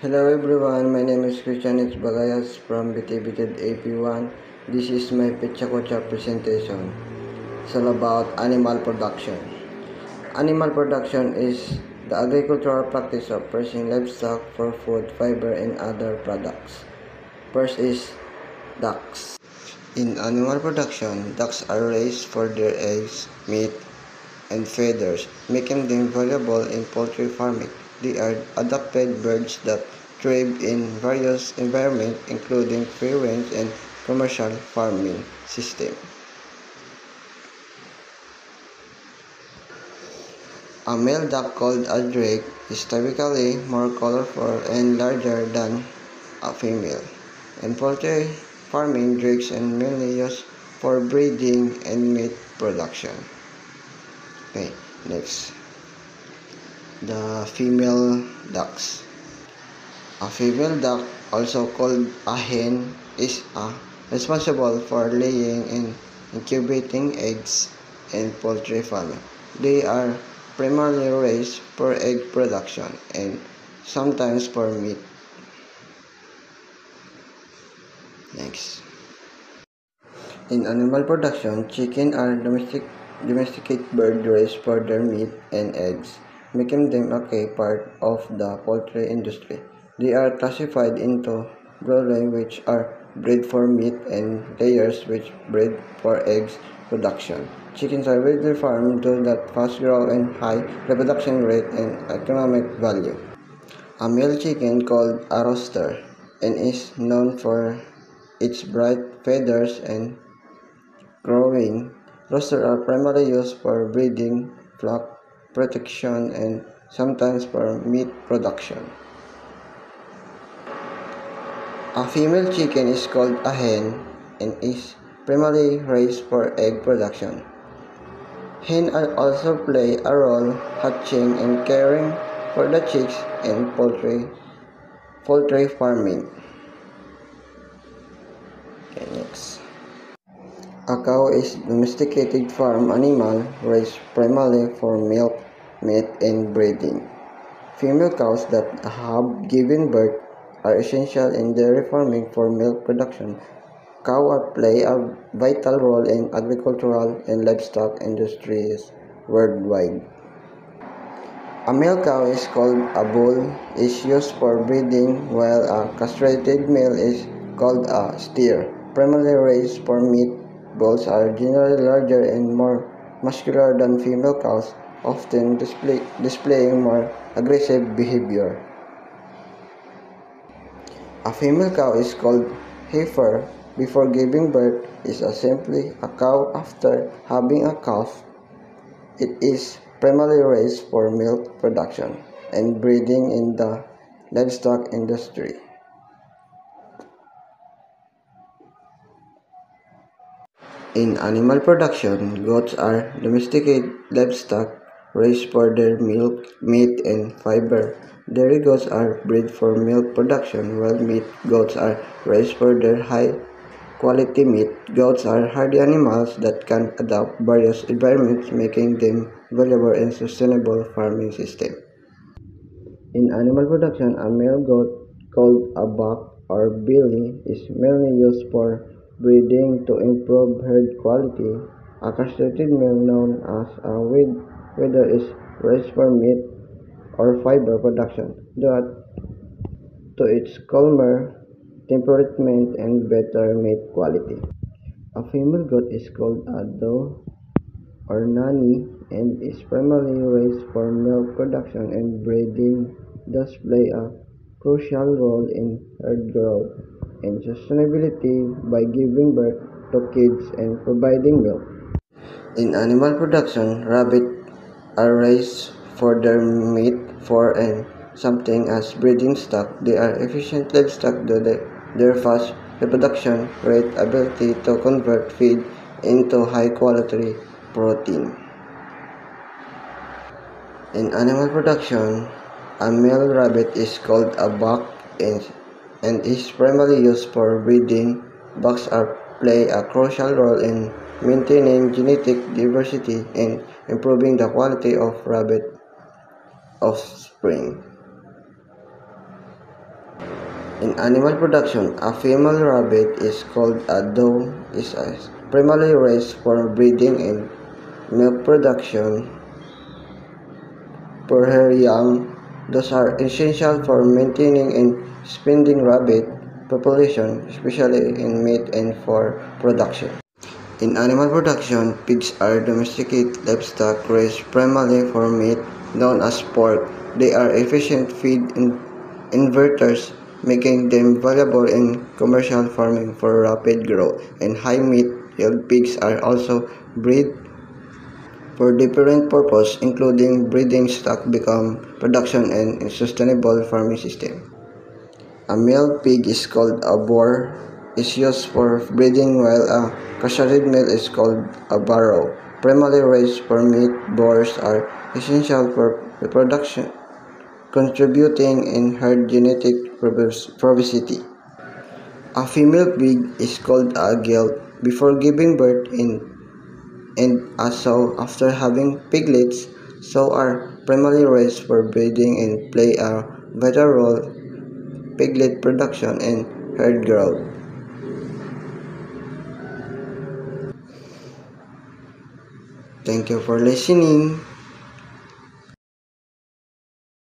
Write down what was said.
Hello everyone, my name is Christian Bagayas from BTBTED AP1. This is my Pechakocha presentation. It's all about animal production. Animal production is the agricultural practice of raising livestock for food, fiber, and other products. First is ducks. In animal production, ducks are raised for their eggs, meat, and feathers, making them valuable in poultry farming. They are adapted birds that thrive in various environments, including free range and commercial farming systems. A male duck called a drake is typically more colorful and larger than a female. In poultry farming, drakes are mainly used for breeding and meat production. Okay, next. The female ducks. A female duck, also called a hen, is responsible for laying and incubating eggs in poultry farming. They are primarily raised for egg production and sometimes for meat. Next. In animal production, chicken are domesticated birds raised for their meat and eggs, making them a key part of the poultry industry. They are classified into brooding, which are bred for meat, and layers, which breed for eggs production. Chickens are widely farmed due to that fast growth and high reproduction rate and economic value. A male chicken called a rooster and is known for its bright feathers and crowing. Roosters are primarily used for breeding, flock protection, and sometimes for meat production. A female chicken is called a hen and is primarily raised for egg production. Hens also play a role hatching and caring for the chicks in poultry farming. Okay, next. A cow is a domesticated farm animal raised primarily for milk, meat, and breeding. Female cows that have given birth are essential in dairy farming for milk production. Cows play a vital role in agricultural and livestock industries worldwide. A male cow is called a bull, is used for breeding, while a castrated male is called a steer, primarily raised for meat. Bulls are generally larger and more muscular than female cows, often displaying more aggressive behavior. A female cow is called heifer before giving birth is simply a cow after having a calf. It is primarily raised for milk production and breeding in the livestock industry. In animal production, goats are domesticated livestock raised for their milk, meat, and fiber. Dairy goats are bred for milk production, while meat goats are raised for their high quality meat. Goats are hardy animals that can adapt various environments, making them valuable in sustainable farming systems. In animal production, a male goat called a buck or billy is mainly used for breeding to improve herd quality. A castrated male known as a wether is raised for meat or fiber production due to its calmer temperament and better meat quality. A female goat is called a doe or nanny and is primarily raised for milk production and breeding, thus play a crucial role in herd growth and sustainability by giving birth to kids and providing milk. In animal production, rabbits are raised for their meat, fur, and something as breeding stock. They are efficient livestock due to their fast reproduction rate, ability to convert feed into high-quality protein. In animal production, a male rabbit is called a buck and is primarily used for breeding. Bucks play a crucial role in maintaining genetic diversity and improving the quality of rabbit offspring. In animal production, a female rabbit is called a doe is primarily raised for breeding and milk production for her young. Those are essential for maintaining and expanding rabbit population, especially in meat and for production. In animal production, pigs are domesticated livestock raised primarily for meat, known as pork. They are efficient feed inverters, making them valuable in commercial farming for rapid growth, and high meat yield pigs are also bred for different purposes, including breeding stock, become production, and sustainable farming system. A male pig is called a boar, is used for breeding, while a castrated male is called a barrow. Primarily raised for meat, boars are essential for reproduction, contributing in herd genetic diversity. A female pig is called a gelt before giving birth and a sow after having piglets. Sow are primarily raised for breeding and play a vital role in piglet production and herd growth. Thank you for listening.